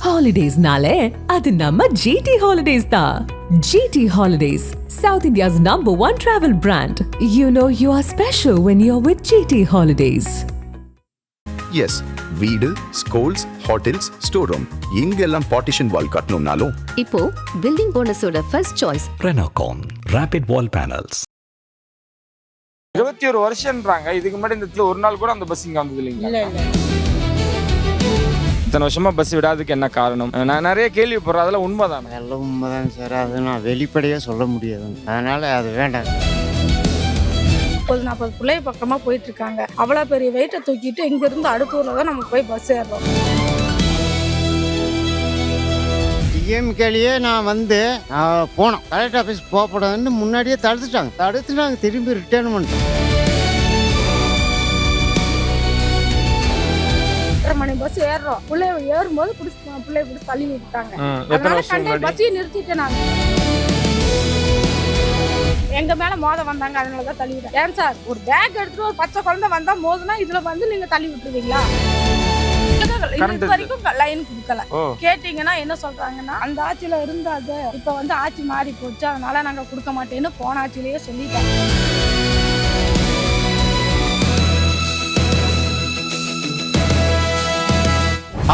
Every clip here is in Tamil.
Holidays-nale, adu namma GT Holidays da. GT Holidays, South India's #1 travel brand. You know you are special when you're with GT Holidays. Yes, வீடு, ஸ்கூல்ஸ், ஹோட்டல்ஸ், ஸ்டோர் ரூம் எங்கெல்லாம் பார்ட்டிஷன் வால் கட்டணும்னாலும் இப்போ பில்டிங் ஓனர்ஸோட first choice Renocon Rapid Wall Panels. 21 வருஷம்ன்றாங்க. இதுக்கு முன்னாடி இந்த இடத்துல ஒரு நாள் கூட அந்த பஸ் இங்க வந்தது இல்லைங்களா? இல்ல இத்தனை வருஷமா பஸ் விடாததுக்கு என்ன காரணம்? நான் நிறைய கேள்விப்படுறேன், அதெல்லாம் உண்மைதானே? எல்லாம் உண்மைதாங்க சார். அது நான் வெளிப்படையாக சொல்ல முடியாதுங்க, அதனால அது வேண்டாங்க. 30-40 பிள்ளைய பக்கமாக போயிட்டு இருக்காங்க. அவ்வளோ பெரிய வெயிட்டை தூக்கிட்டு இங்கிருந்து அடுத்த ஊரில் தான் நம்ம போய் பஸ் ஏறுறோம். டிஎம்கேலேயே நான் போனோம். கலெக்டர் ஆஃபீஸ் போகக்கூடாதுன்னு முன்னாடியே தடுத்து நாங்கள் திரும்பி ரிட்டர்ன் பண்ணிட்டோம். 8:30 மணி பஸ் ஏறுறோம். பிள்ளைய ஏறும்போது பிள்ளைய பிடிச்சி தள்ளி விட்டாங்க. பஸ்ஸையும் நிறுத்திட்டேன் நான். எங்க மேல மோத வந்தாங்க, அதனாலதான் தள்ளி விட்டேன். ஏன் சார், ஒரு பேக் எடுத்துட்டு ஒரு பச்சை குழந்தை வந்தா மோதுனா இதுல வந்து நீங்க தள்ளி விட்டுருவீங்களா? இது வரைக்கும் லைன் கொடுக்கல. கேட்டீங்கன்னா என்ன சொல்றாங்கன்னா, அந்த ஆட்சியில இருந்தாது, இப்ப வந்து ஆட்சி மாறி போச்சு, அதனால நாங்க கொடுக்க மாட்டேன்னு போன ஆட்சியிலேயே சொல்லிட்டாங்க.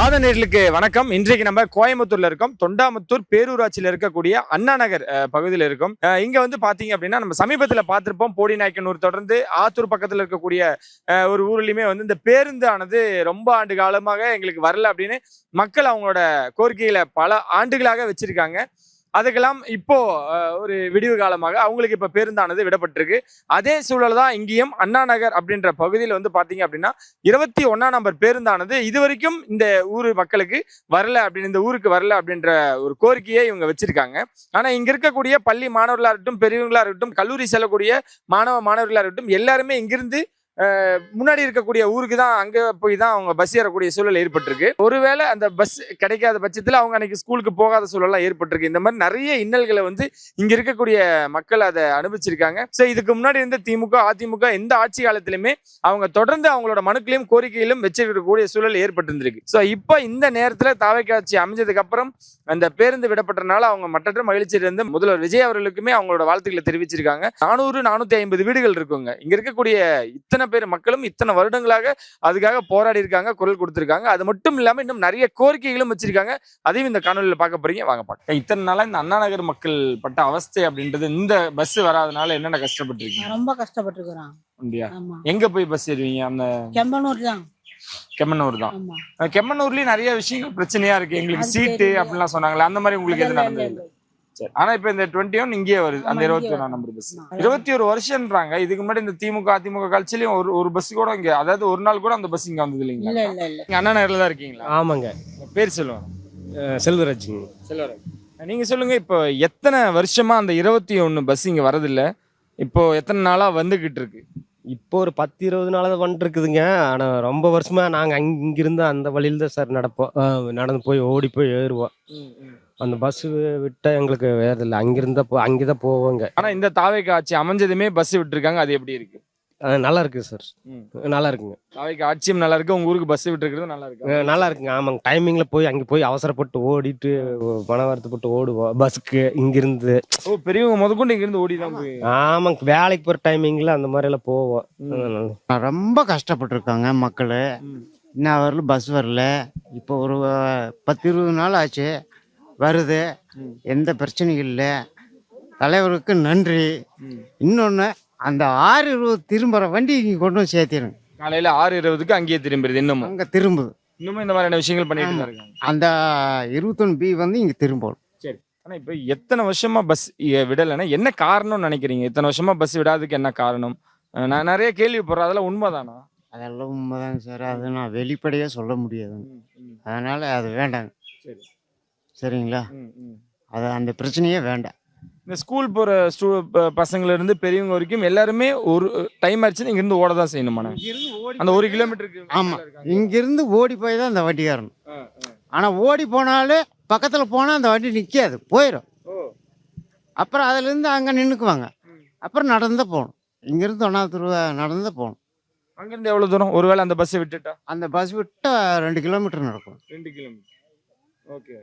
ஆதநேயர்களுக்கு வணக்கம். இன்றைக்கு நம்ம கோயம்புத்தூர்ல இருக்கோம். தொண்டாமுத்தூர் பேரூராட்சியில இருக்கக்கூடிய அண்ணா நகர் பகுதியில் இருக்கும். இங்க வந்து பாத்தீங்க அப்படின்னா, நம்ம சமீபத்துல பார்த்திருப்போம், போடிநாயக்கனூர் தொடர்ந்து ஆத்தூர் பக்கத்துல இருக்கக்கூடிய ஒரு ஊர்லயுமே வந்து இந்த பேருந்தானது ரொம்ப ஆண்டு காலமாக எங்களுக்கு வரல அப்படின்னு மக்கள் அவங்களோட கோரிக்கைகளை பல ஆண்டுகளாக வச்சிருக்காங்க. அதுக்கெல்லாம் இப்போ ஒரு விடிவு காலமாக அவங்களுக்கு இப்ப பேருந்தானது விடப்பட்டிருக்கு. அதே சூழல் தான் இங்கேயும் அண்ணா நகர் அப்படின்ற பகுதியில் வந்து பாத்தீங்க அப்படின்னா 21ஆம் நம்பர் பேருந்தானது இது வரைக்கும் இந்த ஊர் மக்களுக்கு வரல அப்படின்னு, இந்த ஊருக்கு வரல அப்படின்ற ஒரு கோரிக்கையை இவங்க வச்சிருக்காங்க. ஆனா இங்க இருக்கக்கூடிய பள்ளி மாணவர்களா இருக்கட்டும், பெரியவங்களா இருக்கட்டும், கல்லூரி செல்லக்கூடிய மாணவர்களா இருக்கட்டும், எல்லாருமே இங்கிருந்து முன்னாடி இருக்கக்கூடிய ஊருக்கு தான், அங்க போய் தான் அவங்க பஸ் ஏறக்கூடிய சூழல் ஏற்பட்டிருக்கு. ஒருவேளை அந்த பஸ் கிடைக்காத பட்சத்துல அவங்க அன்னைக்கு ஸ்கூலுக்கு போகாத சூழல்லாம் ஏற்பட்டிருக்கு. இந்த மாதிரி நிறைய இன்னல்களை வந்து இங்க இருக்கக்கூடிய மக்கள் அதை அனுபவிச்சிருக்காங்க. சோ இதுக்கு முன்னாடி இருந்த திமுக, அதிமுக எந்த ஆட்சி காலத்திலுமே அவங்க தொடர்ந்து அவங்களோட மனுக்களையும் கோரிக்கையிலும் வச்சிருக்கக்கூடிய சூழல் ஏற்பட்டிருந்திருக்கு. சோ இப்ப இந்த நேரத்துல தாவேக்கா ஆட்சி அமைஞ்சதுக்கு அப்புறம் அந்த பேருந்து விடப்பட்டனால அவங்க மற்ற மகிழ்ச்சியில இருந்து முதல்வர் விஜய் அவர்களுக்குமே அவங்களோட வாழ்த்துக்களை தெரிவிச்சிருக்காங்க. 400-450 வீடுகள் இருக்குங்க. இங்க இருக்கக்கூடிய இத்தனை பேர் மக்களும் இத்தனை வருடங்களாக அதுக்காக போராடி இருக்காங்க, குரல் கொடுத்திருக்காங்க. அது மட்டும் இல்லாம இன்னும் நிறைய கோரிக்கைகளும் வச்சிருக்காங்க. அதையும் இந்த காணொலியில பார்க்க போறீங்க, வாங்க பார்க்க. இத்தனை நாளா இந்த அண்ணா நகர் மக்கள் பட்ட அவஸ்தை அப்படின்றது, இந்த பஸ் வராதனால என்னென்ன கஷ்டப்பட்டு இருக்கீங்க? ரொம்ப கஷ்டப்பட்டுருக்கோம். எங்க போய் பஸ் ஏறுவீங்க? அந்த கெம்மனூர் தான். கெம்மனூர்லயும் நிறைய விஷயங்கள் பிரச்சனையா இருக்கு, எங்களுக்கு சீட்டு அப்படின்லாம் சொன்னாங்களே, அந்த மாதிரி உங்களுக்கு எது நடந்தது? சரி. ஆனா இப்ப இந்த 21 இங்கே வருது, அந்த 21ஆம் நம்பர் பஸ். 21 வருஷம்ன்றாங்க. இதுக்கு முன்னாடி இந்த திமுக, அதிமுக கட்சியிலயும் ஒரு பஸ் கூட இங்க, அதாவது ஒரு நாள் கூட அந்த பஸ் இங்க வந்தது இல்லைங்களா? நீங்க அண்ணா நகர்ல தான் இருக்கீங்களா? ஆமாங்க. பேர் சொல்லுவாங்க. செல்வராஜ். நீங்க சொல்லுங்க, இப்போ எத்தனை வருஷமா அந்த 21 பஸ் இங்க வரதில்ல? இப்போ எத்தனை நாளா வந்துகிட்டு இருக்கு? இப்போ ஒரு 10-20 நாள் தான் வந்துட்டு இருக்குதுங்க. ஆனா ரொம்ப வருஷமா நாங்க இங்கிருந்து அந்த வழியில தான் சார் நடந்து போய் ஓடி போய் ஏறுவோம். அந்த பஸ் விட்டா எங்களுக்கு வேற இல்லை, அங்கேதான் போவோங்க. ஆனா இந்த தாவேக்கா ஆட்சி அமைஞ்சதுமே பஸ் விட்டுருக்காங்க, அது எப்படி இருக்கு? நல்லா இருக்கு சார், நல்லா இருக்குங்க. தாவேக்கா ஆட்சியும் நல்லா இருக்கு, உங்க ஊருக்கு பஸ் விட்டுருக்கிறது நல்லா இருக்கு. நல்லா இருக்குங்க. ஆமாங்க. டைமிங்ல அங்கே போய் அவசரப்பட்டு ஓடிட்டு பணம் வருத்தப்பட்டு ஓடுவோம் பஸ்ஸுக்கு இங்கிருந்து. பெரியவங்க முதற்கொண்டு இங்கிருந்து ஓடிதான் போய். ஆமாங்க, வேலைக்கு போற டைமிங்ல அந்த மாதிரி எல்லாம் போவோம். ரொம்ப கஷ்டப்பட்டு இருக்காங்க மக்கள். இன்னும் வரல, பஸ் வரல. இப்போ ஒரு 10-20 நாள் ஆச்சு, வருது. எந்த பிரச்சனையும் இல்லை. தலைவருக்கு நன்றி. இன்னொன்று, அந்த 6:20 திரும்புகிற வண்டி இங்கே கொண்டு வந்து சேர்த்திருங்க. காலையில் 6:20க்கு அங்கேயே திரும்புறது. இன்னமும் அங்கே திரும்புது. இன்னமும் இந்த மாதிரியான விஷயங்கள் பண்ணிட்டு தான் இருக்காங்க. அந்த 21B வந்து இங்கே திரும்பணும். சரி. ஆனால் இப்போ எத்தனை வருஷமா பஸ் விடலைன்னா என்ன காரணம்னு நினைக்கிறீங்க? இத்தனை வருஷமா பஸ் விடாததுக்கு என்ன காரணம்? நான் நிறைய கேள்விப்படுறேன், அதெல்லாம் உண்மைதானா? அதெல்லாம் உண்மைதாங்க சார். அது நான் வெளிப்படையாக சொல்ல முடியாதுங்க, அதனால அது வேண்டாங்க. சரி, சரிங்களா? அது அந்த பிரச்சனையே வேண்டாம். இந்த ஸ்கூல் போகிற பசங்கள்ல இருந்து பெரியவங்க வரைக்கும் எல்லாருமே ஒரு டைம் ஆயிடுச்சுன்னா இங்கிருந்து ஓட தான் செய்யணுமா? அந்த 1 கிலோமீட்டருக்கு. ஆமாம், இங்கிருந்து ஓடி போய் தான் அந்த வண்டி ஏறணும். ஆனால் ஓடி போனாலும் பக்கத்தில் போனால் அந்த வண்டி நிற்காது, போயிடும். அப்புறம் அதுலேருந்து அங்கே நின்றுக்குவாங்க. அப்புறம் நடந்து போகணும். இங்கிருந்து 1ஆவது ரூபா நடந்து போகணும். அங்கேருந்து எவ்வளோ தூரம்? ஒருவேளை அந்த பஸ்ஸை விட்டுட்டா? அந்த பஸ் விட்டால் 2 கிலோமீட்டர் நடக்கும். 2 கிலோமீட்டர். ஓகே.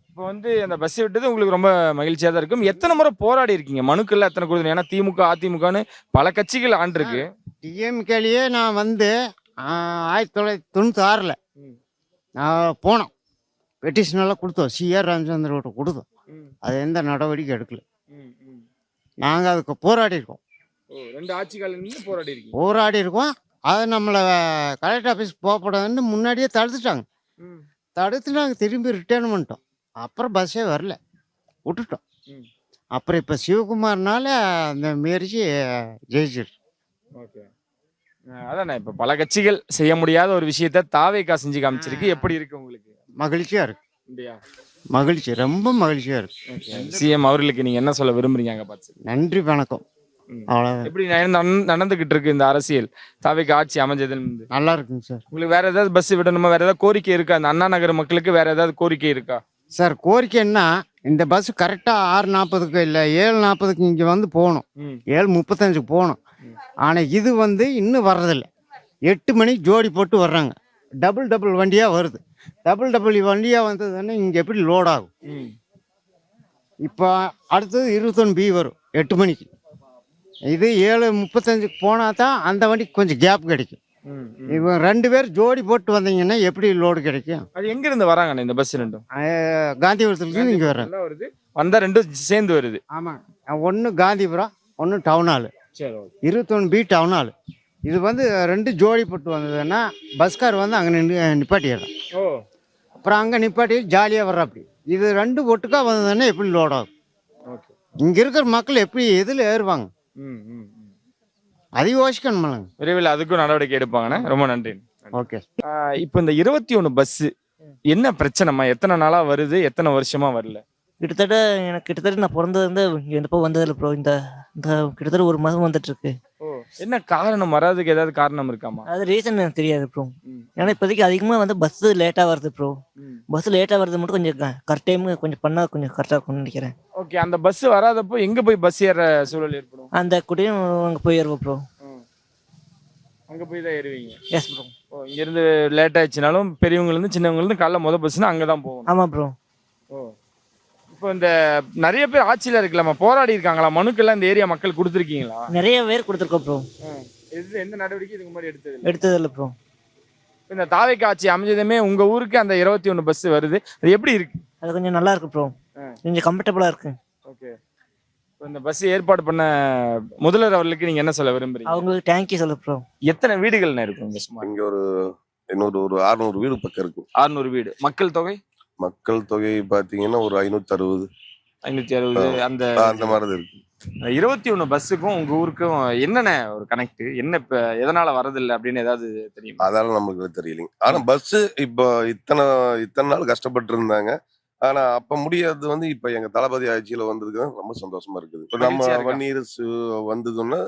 இப்போ வந்து அந்த பஸ் விட்டது உங்களுக்கு ரொம்ப மகிழ்ச்சியா தான் இருக்கும். எத்தனை முறை போராடி இருக்கீங்க? மனுக்கள்லாம் எத்தனை கொடுத்தீங்க? ஏன்னா திமுக, அதிமுகன்னு பல கட்சிகள் ஆண்டிருக்கு. டிஎம்கேலேயே நான் வந்து 1996ல் நான் போனோம். பெட்டிஷனெல்லாம் கொடுத்தோம். சிஆர் ராமச்சந்திரோட கொடுத்தோம். அது எந்த நடவடிக்கை எடுக்கல. நாங்கள் அதுக்கு போராடி இருக்கோம். 2 ஆட்சி காலங்களிலும் போராடி இருக்கீங்க. போராடி இருக்கோம். அதை நம்மளை கலெக்டர் ஆஃபீஸ் போகக்கூடாதுன்னு முன்னாடியே தடுத்துட்டாங்க. தடுத்து நாங்கள் திரும்பி ரிட்டர்ன் பண்ணிட்டோம். அப்புறம் பஸ்ஸே வரல, விட்டுட்டோம். அப்புறம் இப்போ சிவகுமார்னால அந்த முயற்சி ஜெயிச்சிருச்சு. ஓகே. அதானே இப்போ பல கட்சிகள் செய்ய முடியாத ஒரு விஷயத்த தாவேகா செஞ்சு காமிச்சிருக்கு. எப்படி இருக்கு உங்களுக்கு? மகிழ்ச்சியாக இருக்கு. அப்படியா? மகிழ்ச்சி, ரொம்ப மகிழ்ச்சியாக இருக்கு. சிஎம் அவர்களுக்கு நீங்க என்ன சொல்ல விரும்புறீங்க அங்க பார்த்து? நன்றி, வணக்கம். அவ்வளோதான். எப்படி நடந்துகிட்டு இருக்கு இந்த அரசியல்? தாவேகா ஆட்சி அமைஞ்சதுல இருந்து நல்லா இருக்குங்க சார். உங்களுக்கு வேற ஏதாவது பஸ் விடணுமா? வேற ஏதாவது கோரிக்கை இருக்கா? அந்த அண்ணா நகர் மக்களுக்கு வேற ஏதாவது கோரிக்கை இருக்கா? சார், கோரிக்கை என்ன, இந்த பஸ் கரெக்டாக 6:40க்கு இல்லை 7:40க்கு இங்கே வந்து போகணும். 7:35க்கு போகணும். ஆனால் இது வந்து இன்னும் வர்றதில்லை. 8 மணிக்கு ஜோடி போட்டு வர்றாங்க. டபுள் வண்டியாக வருது. டபுள் வண்டியாக வந்ததுன்னா இங்கே எப்படி லோட் ஆகும்? இப்போ அடுத்தது 21B வரும் 8 மணிக்கு. இது 7:35க்கு போனால் தான் அந்த வண்டிக்கு கொஞ்சம் கேப் கிடைக்கும். இவங்க 2 பேர் ஜோடி போட்டு வந்தீங்கன்னா எப்படி லோடு கிடைக்கும்? அது எங்க இருந்து வராங்க இந்த பஸ் ரெண்டும்? காந்திபுரத்துலேருந்து இங்கே வர்றாங்க. வந்தா ரெண்டும் சேர்ந்து வருது. ஆமாம். ஒன்று காந்திபுரம், ஒன்று down hall. 21B down hall. இது வந்து 2 ஜோடி போட்டு வந்ததுன்னா பஸ்கார் வந்து அங்கே நிப்பாட்டிடுறான். அப்புறம் அங்கே நிப்பாட்டி ஜாலியாக வர்ற. அப்படி இது 2 ஒட்டுக்கா வந்ததுன்னா எப்படி லோட் ஆகும்? இங்கே இருக்கிற மக்கள் எப்படி எதில் ஏறுவாங்க? அது யோசிக்கணுமாங்க. விரைவில் அதுக்கும் நடவடிக்கை எடுப்பாங்கண்ணே. ரொம்ப நன்றி. ஓகே. இப்போ இந்த 21 பஸ் என்ன பிரச்சனைமா? எத்தனை நாளா வருது? எத்தனை வருஷமா வரல? கிட்டத்தட்ட நான் பிறந்தது இங்க இந்த பக்கம் வந்ததில்ல ப்ரோ. இந்த கிட்டத்தட்ட 1 மாதம் வந்துட்டு இருக்கு. என்ன காரணம்? வராதுக்கு ஏதாவது காரணம் இருக்காமா? அது ரீசன் எனக்கு தெரியாது ப்ரோ. ஏன்னா இப்போதைக்கு அதிகமாக வந்து பஸ் லேட்டா வருது ப்ரோ. பஸ் லேட்டா வருது மட்டும் கொஞ்சம் கரெக்ட் டைம் கொஞ்சம் பண்ணா கொஞ்சம் கரெக்டா இருக்கும்னு நினைக்கிறேன். ஓகே. அந்த பஸ் வராதப்போ எங்க போய் பஸ் ஏற சூழல் ஏற்படும்? அந்த குட்டியும் அங்கே போய் ஏறுவோம் ப்ரோ. அங்க போய் தான் ஏறுவீங்க? S bro. இங்க இருந்து லேட் ஆயிடுச்சுனாலும் பெரியவங்க இருந்து சின்னவங்க இருந்து காலைல முத பஸ்னா அங்கதான் போகணும். ஆமா ப்ரோ. இப்போ இந்த நிறைய பேர் ஆட்சியில இருக்கலாமா, போராடி இருக்காங்களா? மனுக்கெல்லாம் இந்த ஏரியா மக்கள் கொடுத்துருக்கீங்களா? நிறைய பேர் கொடுத்துருக்கோம் ப்ரோ. எந்த நடவடிக்கை இதுக்கு முன்னாடி எடுத்ததில்ல ப்ரோ. இந்த தாவேகா ஆட்சி அமைஞ்சதுமே உங்க ஊருக்கு அந்த 21 பஸ் வருது. அது எப்படி இருக்கு? அது கொஞ்சம் நல்லா இருக்கு ப்ரோ. கொஞ்சம் கம்ஃபர்டபுளா இருக்கு. ஓகே. இந்த பஸ் ஏற்பாடு பண்ண முதல்வர் அவர்களுக்கு நீங்க என்ன சொல்ல விரும்புறீங்க? அவங்களுக்கு தேங்க்யூ சொல்ல ப்ரோ. எத்தனை வீடுகள் இருக்கும் இங்க? சும்மா இங்க ஒரு 600 வீடு பக்கம் இருக்கு. 600 வீடு. மக்கள் தொகை பாத்தீங்கன்னா ஒரு 560. அந்த மாதிரி இருக்கு. 21 பஸ்ஸுக்கும் உங்க ஊருக்கும் என்னென்ன ஒரு கனெக்ட்? என்ன இப்ப எதனால வரதில்லை அப்படின்னு ஏதாவது தெரியும்? அதெல்லாம் நமக்கு தெரியலைங்க. ஆனா பஸ் இப்போ இத்தனை நாள் கஷ்டப்பட்டு இருந்தாங்க. ஆனா அப்ப முடியாது வந்து இப்ப எங்க தளபதி ஆட்சியில வந்ததுக்கு ரொம்ப சந்தோஷமா இருக்குது. இப்ப நம்ம வன்னியர் வந்ததுன்னா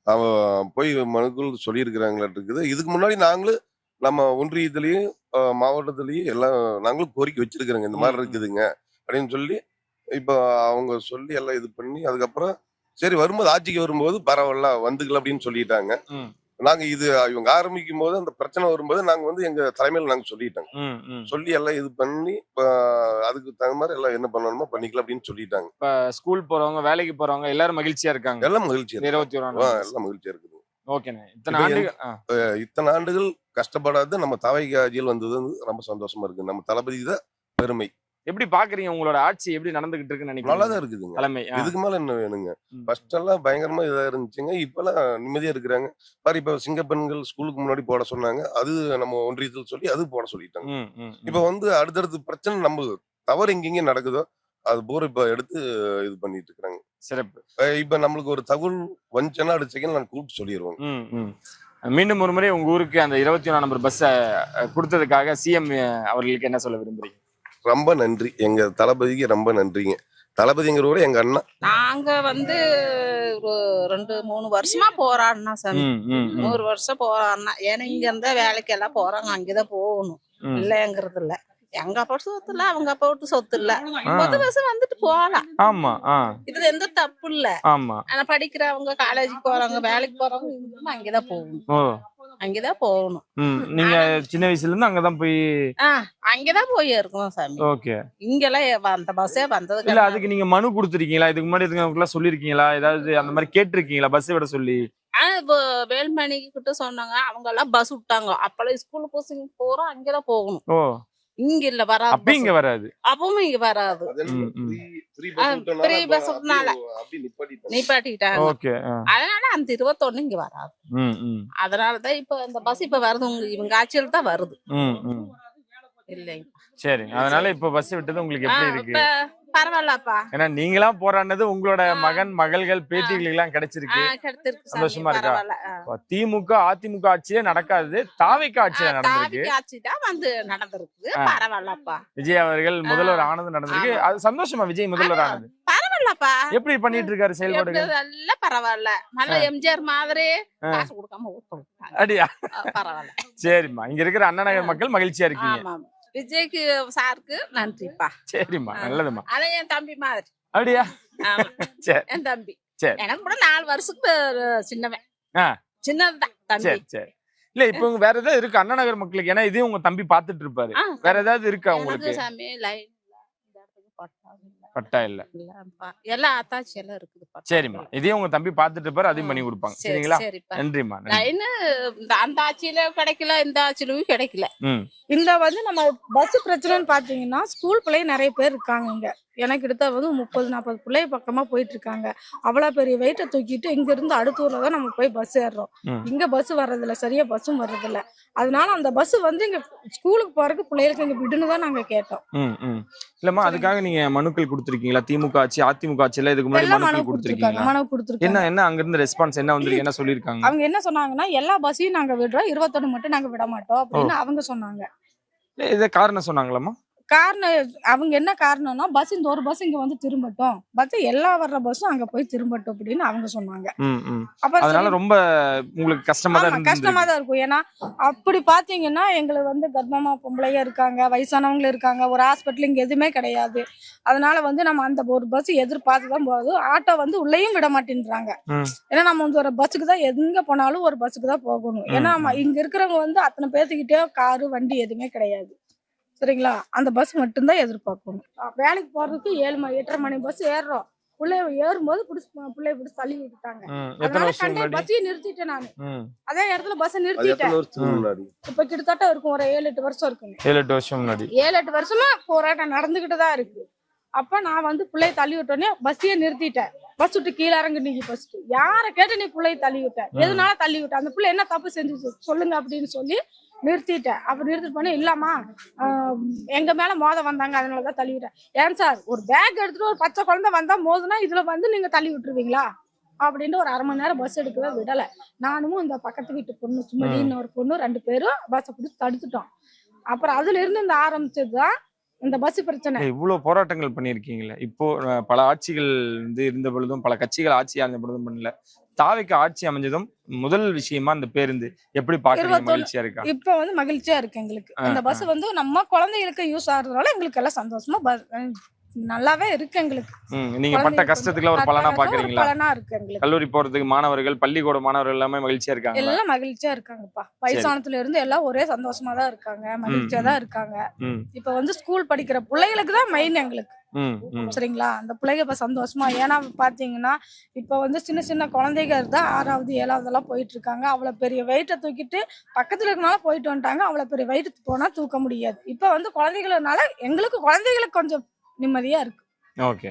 அவன் போய் மனுக்கள் சொல்லியிருக்கிறாங்களாட்டு இருக்குது. இதுக்கு முன்னாடி நாங்களும் நம்ம ஒன்றியத்திலயும் மாவட்டத்திலயும் எல்லாம் நாங்களும் கோரிக்கை வச்சிருக்கிறோங்க. இந்த மாதிரி இருக்குதுங்க அப்படின்னு சொல்லி இப்போ அவங்க சொல்லி எல்லாம் இது பண்ணி அதுக்கப்புறம் சரி வரும்போது ஆட்சிக்கு வரும்போது பரவாயில்ல வந்துக்கல அப்படின்னு சொல்லிட்டாங்க. நாங்க இது இவங்க ஆரம்பிக்கும் போது அந்த பிரச்சனை வரும்போது நாங்க வந்து எங்க தலைமையில நாங்க சொல்லிட்டாங்க. சொல்லி எல்லாம் இது பண்ணி அதுக்கு தகுந்த மாதிரி எல்லாம் என்ன பண்ணணுமோ பண்ணிக்கலாம் அப்படின்னு சொல்லிட்டாங்க. இப்ப ஸ்கூல் போறவங்க, வேலைக்கு போறவங்க எல்லாரும் மகிழ்ச்சியா இருக்காங்க. எல்லாம் மகிழ்ச்சியா 21 எல்லாம் மகிழ்ச்சியா இருக்குது. ஓகேண்ணே. இத்தனை ஆண்டுகள் கஷ்டப்படாத நம்ம தாவேகா ஆட்சியில் வந்தது ரொம்ப சந்தோஷமா இருக்கு. நம்ம தளபதி தான் பெருமை. எப்படி பாக்குறீங்க உங்களோட ஆட்சி எப்படி நடந்துகிட்டு இருக்குன்னு நினைக்கிறீங்க? நல்லாதான் இருக்குதுங்க. தலைமை இதுக்கு மேல என்ன வேணுங்க? ஃபர்ஸ்ட் எல்லாம் பயங்கரமா இதா இருந்துச்சுங்க. இப்பெல்லாம் நிம்மதியா இருக்கிறாங்க. பாரு இப்ப சிங்கப்பெண்கள் ஸ்கூலுக்கு முன்னாடி போட சொன்னாங்க. அது நம்ம ஒன்றியத்தில் சொல்லி அது போட சொல்லிட்டாங்க. இப்ப வந்து அடுத்தடுத்து பிரச்சனை நம்ம தவறு எங்கெங்க நடக்குதோ அது பூரா இப்ப எடுத்து இது பண்ணிட்டு இருக்கிறாங்க. சிறப்பு. இப்ப நம்மளுக்கு ஒரு தகவல் வந்துச்சுன்னா அடுத்த செகண்ட் நான் கூப்பிட்டு சொல்லிடுவோம். மீண்டும் ஒரு முறை உங்க ஊருக்கு அந்த 21 நம்பர் பஸ் கொடுத்ததுக்காக சிஎம் அவர்களுக்கு என்ன சொல்ல விரும்புறீங்க? ரொம்ப நன்றி. எங்க தளபதிக்கு ரொம்ப நன்றிங்க. தளபதிங்கிறவரை எங்க அண்ணா. நாங்க வந்து ஒரு 2-3 வருஷமா போராடினா சாமி. 100 வருஷம் போராடினா. ஏன்னா இங்க இருந்தா வேலைக்கு எல்லாம் போறாங்க, அங்கதான் போகணும். இல்லைங்கிறது இல்ல. எங்க அப்பா சொத்து இல்ல, அவங்க அப்பா விட்டு சொத்து இல்ல. பொது பஸ் வந்துட்டு போகலாம். ஆமா. இதுல எந்த தப்பு இல்ல. ஆமா. ஆனா படிக்கிறவங்க காலேஜுக்கு போறாங்க, வேலைக்கு போறவங்க அங்கதான் போகணும். அங்கதான் போகணும். நீங்க சின்ன வயசுல இருந்து அங்கதான் போய் அங்கதான் போய் இருக்கணும் சாமி. ஓகே. இங்கெல்லாம் அந்த பஸ்ஸே வந்தது இல்ல அதுக்கு நீங்க மனு கொடுத்துருக்கீங்களா? இதுக்கு முன்னாடி இருக்கவங்க சொல்லிருக்கீங்களா? ஏதாவது அந்த மாதிரி கேட்டிருக்கீங்களா பஸ் விட சொல்லி? இப்போ வேல்மணிக்கு கிட்ட சொன்னாங்க, அவங்க எல்லாம் பஸ் விட்டாங்க. அப்பெல்லாம் ஸ்கூல் பசங்க போறோம், அங்கதான் போகணும். ஓ, இங்க இல்ல வராது. அப்ப இங்க வராது. அப்பவும் இங்க வராது. ஃப்ரீ பஸ் விட்டனால நிப்பாட்டிட்டாங்க. ஓகே. அதனால அந்த 21 இங்க வராது. அதனாலதான் இப்ப இந்த பஸ் இப்ப வருது, இவங்க ஆட்சியில் தான் வருது. இல்லைங்க. சரி, அதனால இப்ப பஸ் விட்டது உங்களுக்கு எப்படி இருக்கு? பரவாயில்லப்பா. ஏன்னா நீங்களா போராடினது உங்களோட மகன் மகள்கள் பேத்திகளுக்கு எல்லாம் கிடைச்சிருக்கு. சந்தோஷமா இருக்கா? திமுக அதிமுக ஆட்சியே நடக்காது, தாவேக ஆட்சியில நடந்திருக்கு. ஆட்சி தான் வந்து நடந்திருக்கு. பரவாயில்லப்பா. விஜய் அவர்கள் முதல்வர் ஆனது நடந்திருக்கு. அது சந்தோஷமா? விஜய் முதல்வர் ஆனது பரவாயில்லப்பா. எப்படி பண்ணிட்டு இருக்காரு செயல்பாடுகள்? எல்லாம் பரவாயில்ல. நல்ல எம்ஜிஆர் மாதிரி காசு கொடுக்காம ஓட்டு. அடியா? பரவாயில்ல. சரிம்மா, இங்க இருக்கிற அண்ணா நகர் மக்கள் மகிழ்ச்சியா இருக்கீங்க. விஜய்க்கு சாருக்கு நன்றிப்பா. சரிம்மா, நல்லதுமா. அத என் தம்பி மாதிரி. அப்படியா? சரி, என் தம்பி. சரி. எனக்கு கூட 4 வருஷத்துக்கு சின்னவன். சின்னதுதான் தம்பி. சரி சரி. இல்ல இப்ப வேற ஏதாவது இருக்கு அண்ணா நகர் மக்களுக்கு? ஏன்னா இதையும் உங்க தம்பி பாத்துட்டு இருப்பாரு. வேற ஏதாவது இருக்கா உங்களுக்கு? சாமி லைன் பட்டா இல்ல. எல்லாம் ஆத்தாச்சி எல்லாம் இருக்குது. சரிம்மா, இதையும் உங்க தம்பி பாத்துட்டு இருப்பாரு, அதையும் பண்ணி கொடுப்பாங்க. சரிங்களா? நன்றிம்மா. லைன் அந்த ஆட்சியில கிடைக்கல, இந்த ஆட்சியிலும் கிடைக்கல. இந்த வந்து நம்ம பஸ் பிரச்சனைன்னு பாத்தீங்கன்னா ஸ்கூல் பிள்ளைங்க நிறைய பேர் இருக்காங்க இங்க. எனக்கு எடுத்த வந்து 30-40 பிள்ளை பக்கமா போயிட்டு இருக்காங்க. அவ்வளவு பெரிய வெயிட்டை தூக்கிட்டு இங்க இருந்து அடுத்த ஊர்ல தான் நம்ம போய் பஸ் ஏறுறோம். இங்க பஸ் வர்றதில்ல, சரியா பஸ்ஸும் வர்றதில்ல. அதனால அந்த பஸ் வந்து இங்க ஸ்கூலுக்கு போறதுக்கு பிள்ளைகளுக்கு இங்க விடுன்னு தான் நாங்க கேட்டோம். இல்லம்மா, அதுக்காக நீங்க மனுக்கள் கொடுத்திருக்கீங்களா? திமுக ஆட்சி அதிமுக ஆட்சியில இதுக்கு முன்னாடி மனுக்கள் கொடுத்திருக்கீங்களா? மனு கொடுத்திருக்காங்க. என்ன அங்க இருந்து ரெஸ்பான்ஸ் என்ன வந்திருக்கு? என்ன சொல்லிருக்காங்க? அவங்க என்ன சொன்னாங்கன்னா, எல்லா பஸ்ஸையும் நாங்க விடுறோம், 21 மட்டும் நாங்க விட மாட்டோம் அப்படின்னு அவங்க சொன்னாங்க. இத காரணம் சொன்னாங்களாமா? காரணம் அவங்க என்ன காரணம்னா, பஸ் இந்த ஒரு பஸ் இங்க வந்து திரும்பட்டும், பஸ் எல்லா வர்ற பஸ்ஸும் அங்க போய் திரும்பட்டும் அப்படின்னு அவங்க சொன்னாங்க. அதனால ரொம்ப உங்களுக்கு கஷ்டமா தான் இருக்கும். ஏன்னா அப்படி பாத்தீங்கன்னா எங்களுக்கு வந்து கர்ப்பமா பொம்பளையா இருக்காங்க, வயசானவங்க இருக்காங்க, ஒரு ஹாஸ்பிட்டல் இங்க எதுவுமே கிடையாது. அதனால வந்து நம்ம அந்த ஒரு பஸ் எதிர்பார்த்துதான் போகுது. ஆட்டோ வந்து உள்ளேயும் விட மாட்டேன்றாங்க. ஏன்னா நம்ம வந்து ஒரு பஸ்ஸுக்கு தான் எங்க போனாலும் ஒரு பஸ்ஸுக்கு தான் போகணும். ஏன்னா இங்க இருக்கிறவங்க வந்து அத்தனை பேர்த்துக்கிட்டே காரு வண்டி எதுவுமே கிடையாது. சரிங்களா? அந்த பஸ் மட்டும்தான் எதிர்பார்க்கணும். வேலைக்கு போறதுக்கு 7-8:30 மணி பஸ் ஏறுறோம். பிள்ளைய ஏறும்போது பிள்ளைய பிடிச்சி தள்ளி விட்டுட்டாங்க. அதனால பஸ்ஸையும் நிறுத்திட்டேன் நானு. அதே இடத்துல பஸ் நிறுத்திட்டேன். இப்ப கிட்டத்தட்ட இருக்கும் ஒரு 7-8 வருஷம் இருக்குங்க. 7-8 வருஷம் முன்னாடி. 7-8 வருஷமா போராட்டம் நடந்துகிட்டு தான் இருக்கு. அப்ப நான் வந்து பிள்ளைய தள்ளி விட்டோன்னே பஸ்ஸையே நிறுத்திட்டேன். பஸ் விட்டு கீழே இறங்கு. நீங்க ஃபர்ஸ்ட் யாரை கேட்டு நீ பிள்ளைய தள்ளி விட்ட, எதனால தள்ளி விட்ட, அந்த பிள்ளை என்ன தப்பு செஞ்சு சொல்லுங்க அப்படின்னு சொல்லி நிறுத்திட்டேன். அப்ப நிறுத்திட்டு போனேன். இல்லம்மா எங்க மேல மோத வந்தாங்க, அதனாலதான் தள்ளி விட்டேன். ஏன் சார், ஒரு பேக் எடுத்துட்டு ஒரு பச்சை குழந்தை வந்தா மோதுனா இதுல வந்து நீங்க தள்ளி விட்டுருவீங்களா அப்படின்ட்டு ஒரு 1/2 மணி நேரம் பஸ் எடுக்கவே விடல. நானும் இந்த பக்கத்து வீட்டு பொண்ணு சுமதின்னு ஒரு பொண்ணு 2 பேரும் பஸ்ஸை பிடிச்சி தடுத்துட்டோம். அப்புறம் அதுல இருந்து இந்த ஆரம்பிச்சதுதான் இந்த பஸ் பிரச்சனை. இவ்வளவு போராட்டங்கள் பண்ணிருக்கீங்களே. இப்போ பல ஆட்சிகள் வந்து இருந்த பொழுதும் பல கட்சிகள் ஆட்சி ஆழ்ந்த பொழுதும் பண்ணல. தாவேக்கு ஆட்சி அமைஞ்சதும் முதல் விஷயமா அந்த பேருந்து எப்படி பாக்குறீங்க? மகிழ்ச்சியா இருக்கா? இப்ப வந்து மகிழ்ச்சியா இருக்கு எங்களுக்கு. இந்த பஸ் வந்து நம்ம குழந்தைகளுக்கு யூஸ் ஆகுறதுனால எங்களுக்கு எல்லாம் சந்தோஷமா நல்லாவே இருக்கு எங்களுக்கு. நீங்க பட்ட கஷ்டத்துக்குள்ள ஒரு பலனா பாக்குறீங்களா? பலனா இருக்கு எங்களுக்கு. கல்லூரி போறதுக்கு மாணவர்கள், பள்ளிக்கூட மாணவர்கள் எல்லாமே மகிழ்ச்சியா இருக்காங்க. எல்லாம் மகிழ்ச்சியா இருக்காங்கப்பா. வயசானத்துல இருந்து எல்லாம் ஒரே சந்தோஷமா தான் இருக்காங்க, மகிழ்ச்சியா தான் இருக்காங்க. இப்ப வந்து ஸ்கூல் படிக்கிற பிள்ளைகளுக்கு தான் மெயின் எங்களுக்கு. சரிங்களா? அந்த பிள்ளைங்க இப்ப சந்தோஷமா. ஏன்னா பாத்தீங்கன்னா இப்ப வந்து சின்ன சின்ன குழந்தைங்க தான் 6வது 7வது எல்லாம் போயிட்டு இருக்காங்க. அவ்வளவு பெரிய வெயிட்டை தூக்கிட்டு பக்கத்துல இருக்கனால போயிட்டு வந்துட்டாங்க. அவ்வளவு பெரிய வெயிட் போனா தூக்க முடியாது. இப்ப வந்து குழந்தைகளனால எங்களுக்கு குழந்தைகளுக்கு கொஞ்சம் நிம்மதியா இருக்கு. ஓகே.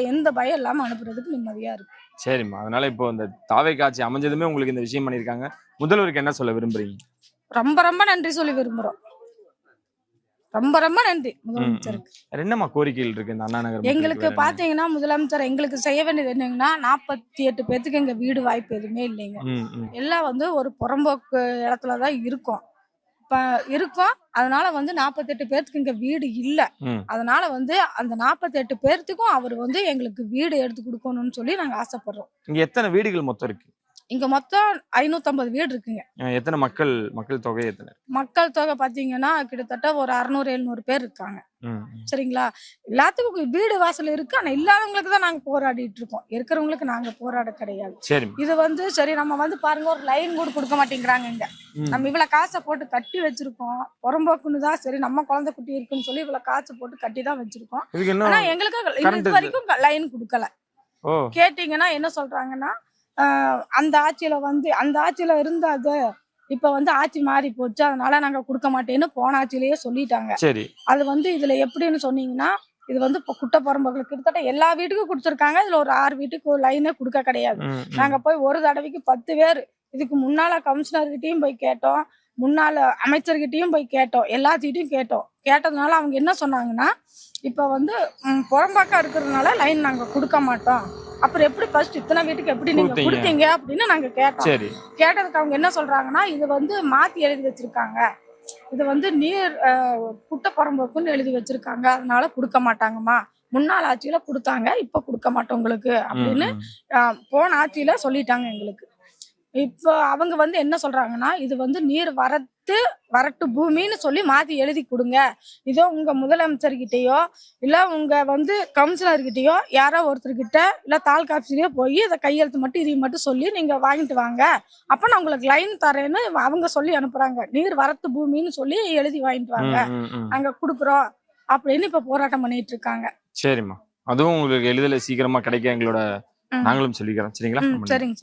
எந்த பயம் இல்லாம அனுப்புறதுக்கு நிம்மதியா இருக்கு. சரிம்மா, அதனால இப்போ இந்த தாவேக்கு ஆட்சி அமைஞ்சதுமே உங்களுக்கு இந்த விஷயம் பண்ணிருக்காங்க. முதல்வருக்கு என்ன சொல்ல விரும்புறீங்க? ரொம்ப ரொம்ப நன்றி சொல்லி விரும்புறோம். ரொம்ப ரொம்ப நன்றி முதலமைச்சருக்கு. என்னமா கோரிக்கைகள் இருக்கு இந்த அண்ணா நகர்? எங்களுக்கு பாத்தீங்கன்னா முதலமைச்சர் எங்களுக்கு செய்ய வேண்டியது என்னங்கன்னா, 48 பேத்துக்கு எங்க வீடு வாய்ப்பு எதுவுமே இல்லைங்க. எல்லாம் வந்து ஒரு புறம்போக்கு இடத்துலதான் இருக்கும். அதனால வந்து 48 பேருக்கு இங்க வீடு இல்ல. அதனால வந்து அந்த 48 பேர்த்துக்கும் அவர் வந்து எங்களுக்கு வீடு எடுத்து கொடுக்கணும்னு சொல்லி நாங்க ஆசைப்படுறோம். இங்க எத்தனை வீடுகள் மொத்தம் இருக்கு? இங்க மொத்தம் 550 வீடு இருக்குங்க. எத்தனை மக்கள் தொகை எத்தனை? மக்கள் தொகை பாத்தீங்கன்னா கிட்டத்தட்ட ஒரு 600-700 பேர் இருக்காங்க. சரிங்களா? எல்லாத்துக்கும் வீடு வாசல் இருக்கு. ஆனா இல்லாதவங்களுக்கு தான் நாங்க போராடிட்டு இருக்கோம். இருக்கிறவங்களுக்கு நாங்க போராட கிடையாது. இது வந்து சரி நம்ம வந்து பாருங்க ஒரு லைன் கூட கொடுக்க மாட்டேங்கிறாங்க இங்க. நம்ம இவ்வளவு காசை போட்டு கட்டி வச்சிருக்கோம். புறம்போக்குன்னு தான் சரி நம்ம குழந்தை குட்டி இருக்குன்னு சொல்லி இவ்வளவு காசை போட்டு கட்டி தான் வச்சிருக்கோம். ஆனா எங்களுக்கு இது வரைக்கும் லைன் கொடுக்கல. கேட்டீங்கன்னா என்ன சொல்றாங்கன்னா அந்த ஆட்சியில இருந்தாது இப்ப வந்து ஆட்சி மாறி போச்சு அதனால நாங்க கொடுக்க மாட்டேன்னு போன ஆட்சியிலேயே சொல்லிட்டாங்க. அது வந்து இதுல எப்படின்னு சொன்னீங்கன்னா இது வந்து இப்போ குட்டை புறம்போக்கு கிட்டத்தட்ட எல்லா வீட்டுக்கும் கொடுத்துருக்காங்க. இதுல ஒரு 6 வீட்டுக்கு ஒரு லைனே கொடுக்க கிடையாது. நாங்க போய் ஒரு தடவைக்கு 10 பேர் இதுக்கு முன்னால கமிஷனர்கிட்டையும் போய் கேட்டோம், முன்னால அமைச்சர்கிட்டையும் போய் கேட்டோம், எல்லாத்திட்டையும் கேட்டதுனால அவங்க என்ன சொன்னாங்கன்னா இப்ப வந்து புறம்பாக்கா இருக்கிறதுனால லைன் நாங்க கொடுக்க மாட்டோம். அப்புறம் எப்படி ஃபர்ஸ்ட் இத்தனை வீட்டுக்கு எப்படி நீங்க கொடுத்தீங்க அப்படின்னு நாங்க கேட்டோம். கேட்டதுக்கு அவங்க என்ன சொல்றாங்கன்னா இது வந்து மாத்தி எழுதி வச்சிருக்காங்க. இது வந்து நீர் குட்டை புறம்போக்குன்னு எழுதி வச்சிருக்காங்க. அதனால கொடுக்க மாட்டாங்கம்மா. முன்னாள் ஆட்சியில கொடுத்தாங்க, இப்ப கொடுக்க மாட்டோம் உங்களுக்கு அப்படின்னு போன ஆட்சியில சொல்லிட்டாங்க எங்களுக்கு. இப்போ அவங்க வந்து என்ன சொல்றாங்கன்னா இது வந்து நீர் வரட்டு பூமின்னு சொல்லி மாத்தி எழுதி கொடுங்க. இதோ உங்க முதலமைச்சர்கிட்டயோ இல்ல உங்க வந்து கமிஷனர்கிட்டயோ யாரோ ஒருத்தர்கிட்ட இல்ல தாலுகா ஆபீஸ்லயோ போய் இதை கையெழுத்து மட்டும் இதையும் மட்டும் சொல்லி நீங்க வாங்கிட்டு வாங்க, அப்ப நான் உங்களுக்கு லைன் தரேன்னு அவங்க சொல்லி அனுப்புறாங்க. நீர் வரட்டு பூமின்னு சொல்லி எழுதி வாங்கிட்டு வாங்க, நாங்க கொடுக்குறோம் அப்படின்னு இப்ப போராட்டம் பண்ணிட்டு இருக்காங்க. சரிம்மா, அதுவும் உங்களுக்கு எளிதில் சீக்கிரமா கிடைக்க எங்களோட நாங்களும் சொல்லிக்கிறோம். சரிங்களா? சரிங்க சார்.